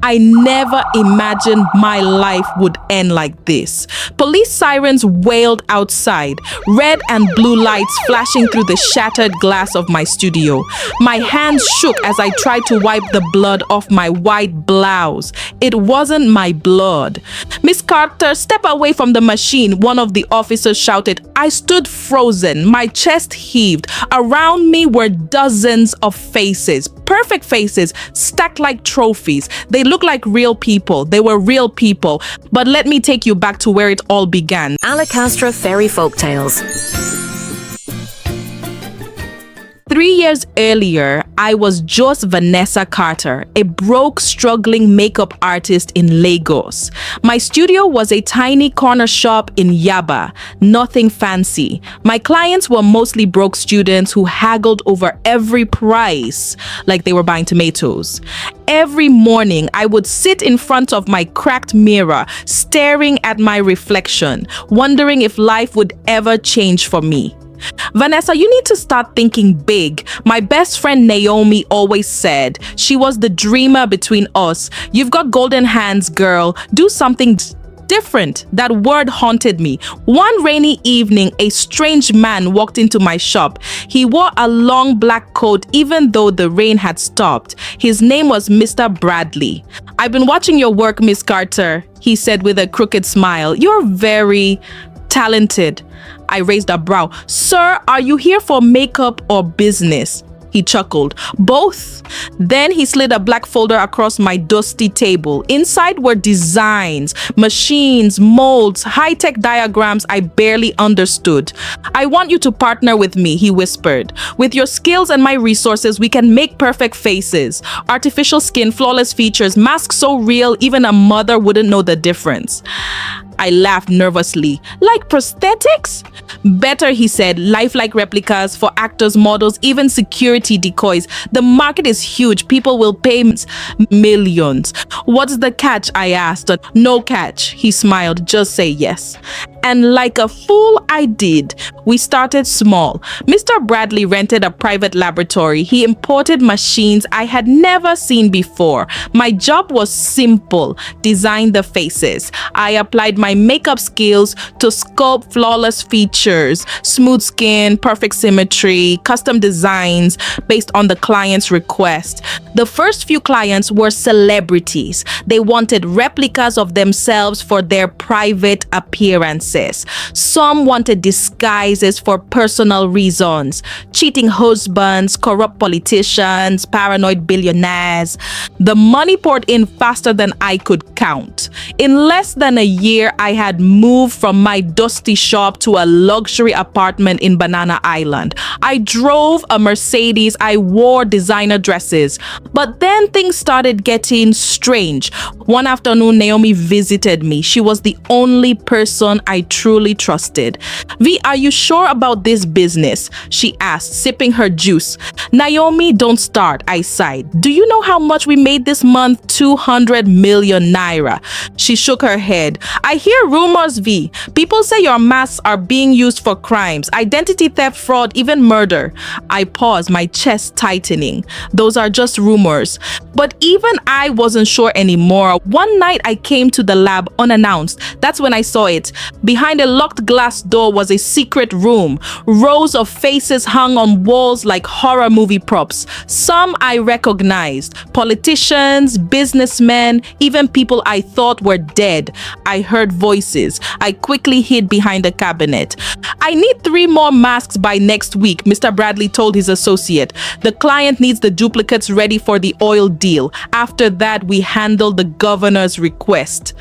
I never imagined my life would end like this. Police sirens wailed outside, red and blue lights flashing through the shattered glass of my studio. My hands shook as I tried to wipe the blood off my white blouse. It wasn't my blood. "Miss Carter, step away from the machine," one of the officers shouted. I stood frozen. My chest heaved. Around me were dozens of faces. Perfect faces, stacked like trophies. They looked like real people. They were real people. But let me take you back to where it all began. Alakaztra Fairy Folktales. 3 years earlier, I was just Vanessa Carter, a broke, struggling makeup artist in Lagos. My studio was a tiny corner shop in Yaba, nothing fancy. My clients were mostly broke students who haggled over every price, like they were buying tomatoes. Every morning, I would sit in front of my cracked mirror, staring at my reflection, wondering if life would ever change for me. "Vanessa, you need to start thinking big." My best friend Naomi always said. She was the dreamer between us. "You've got golden hands, girl. Do something different." That word haunted me. One rainy evening, a strange man walked into my shop. He wore a long black coat even though the rain had stopped. His name was Mr. Bradley. "I've been watching your work, Miss Carter," he said with a crooked smile. "You're very talented." I raised a brow. "Sir, are you here for makeup or business?" He chuckled. "Both." Then he slid a black folder across my dusty table. Inside were designs, machines, molds, high-tech diagrams I barely understood. "I want you to partner with me," he whispered. "With your skills and my resources, we can make perfect faces. Artificial skin, flawless features, masks so real even a mother wouldn't know the difference." I laughed nervously. "Like prosthetics?" "Better," he said. "Lifelike replicas for actors, models, even security decoys. The market is huge. People will pay millions." "What's the catch?" I asked. "No catch," he smiled. "Just say yes." And like a fool, I did. We started small. Mr. Bradley rented a private laboratory. He imported machines I had never seen before. My job was simple: design the faces. I applied my makeup skills to sculpt flawless features, smooth skin, perfect symmetry, custom designs based on the client's request. The first few clients were celebrities. They wanted replicas of themselves for their private appearances. Some wanted disguises for personal reasons: cheating husbands, corrupt politicians, paranoid billionaires. The money poured in faster than I could count. In less than a year, I had moved from my dusty shop to a luxury apartment in Banana Island. I drove a Mercedes. I wore designer dresses. But then things started getting strange. One afternoon, Naomi visited me. She was the only person I truly trusted. "V, are you sure about this business?" she asked, sipping her juice. "Naomi, don't start," I sighed. "Do you know how much we made this month? 200 million naira. She shook her head. "I hear rumors, V. People say your masks are being used for crimes, identity theft, fraud, even murder." I paused, my chest tightening. "Those are just rumors." But even I wasn't sure anymore. One night I came to the lab unannounced. That's when I saw it. Behind a locked glass door was a secret room. Rows of faces hung on walls like horror movie props. Some I recognized. Politicians, businessmen, even people I thought were dead. I heard voices. I quickly hid behind a cabinet. "I need 3 more masks by next week," Mr. Bradley told his associate. "The client needs the duplicates ready for the oil deal. After that, we handle the governor's request."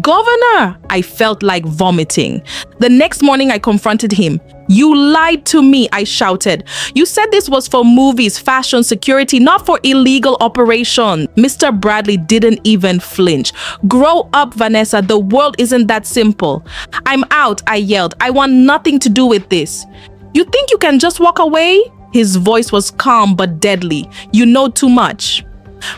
"Governor!" I felt like vomiting. The next morning, I confronted him. "You lied to me," I shouted. "You said this was for movies, fashion, security, not for illegal operation." Mr. Bradley didn't even flinch. "Grow up, Vanessa. The world isn't that simple." "I'm out," I yelled. "I want nothing to do with this." "You think you can just walk away?" His voice was calm but deadly. "You know too much."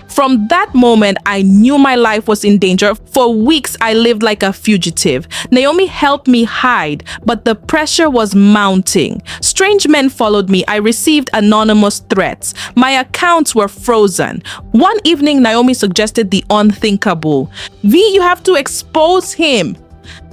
From that moment, I knew my life was in danger. For weeks, I lived like a fugitive. Naomi helped me hide, but the pressure was mounting. Strange men followed me. I received anonymous threats. My accounts were frozen. One evening, Naomi suggested the unthinkable. V, you have to expose him.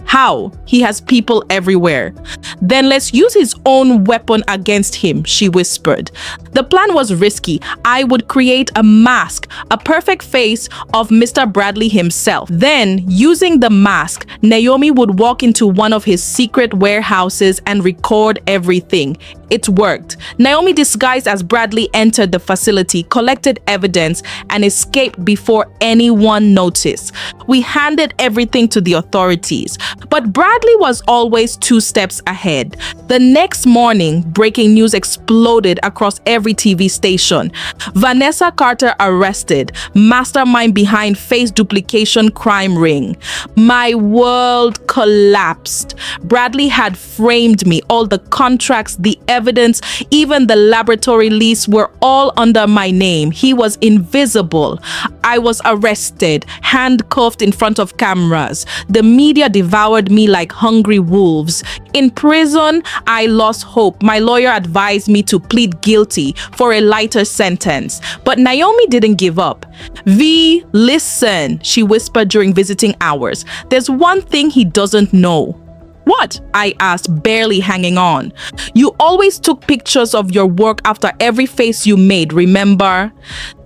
How? He has people everywhere. Then let's use his own weapon against him, she whispered. The plan was risky. I would create a mask, a perfect face of Mr. Bradley himself. Then, using the mask, Naomi would walk into one of his secret warehouses and record everything. It worked. Naomi, disguised as Bradley, entered the facility, collected evidence, and escaped before anyone noticed. We handed everything to the authorities. But Bradley was always 2 steps ahead. The next morning, breaking news exploded across every TV station. Vanessa Carter arrested, mastermind behind face-duplication crime ring. My world collapsed. Bradley had framed me. All the contracts, the evidence, even the laboratory lease were all under my name. He was invisible. I was arrested, handcuffed in front of cameras. The media devoured me like hungry wolves. In prison, I lost hope. My lawyer advised me to plead guilty for a lighter sentence. But Naomi didn't give up. V, listen, she whispered during visiting hours. There's one thing he doesn't know. What? I asked, barely hanging on. You always took pictures of your work after every face you made, remember?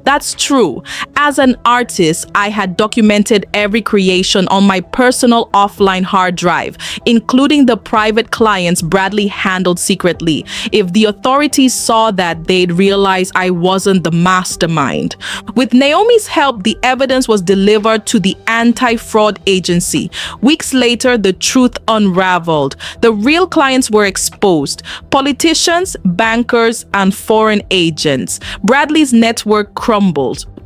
That's true. As an artist, I had documented every creation on my personal offline hard drive, including the private clients Bradley handled secretly. If the authorities saw that, they'd realize I wasn't the mastermind. With Naomi's help, the evidence was delivered to the anti-fraud agency. Weeks later, the truth unraveled. The real clients were exposed: politicians, bankers, and foreign agents. Bradley's network crumbled.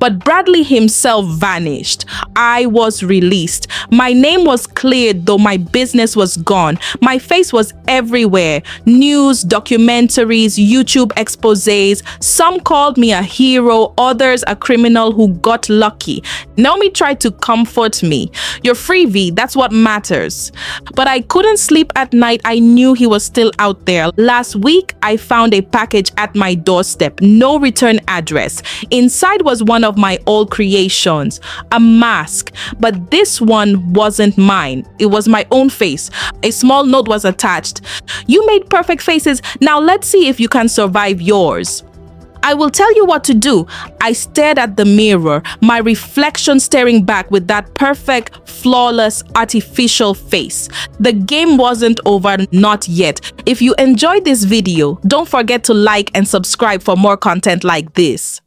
But Bradley himself vanished. I was released. My name was cleared, though my business was gone. My face was everywhere. News, documentaries, YouTube exposés. Some called me a hero, others a criminal who got lucky. Naomi tried to comfort me. You're free, V, that's what matters. But I couldn't sleep at night. I knew he was still out there. Last week, I found a package at my doorstep. No return address. Inside was one of my old creations, a mask, but this one wasn't mine. It was my own face. A small note was attached. You made perfect faces. Now let's see if you can survive yours. I will tell you what to do. I stared at the mirror, my reflection staring back with that perfect, flawless, artificial face. The game wasn't over, not yet. If you enjoyed this video, don't forget to like and subscribe for more content like this.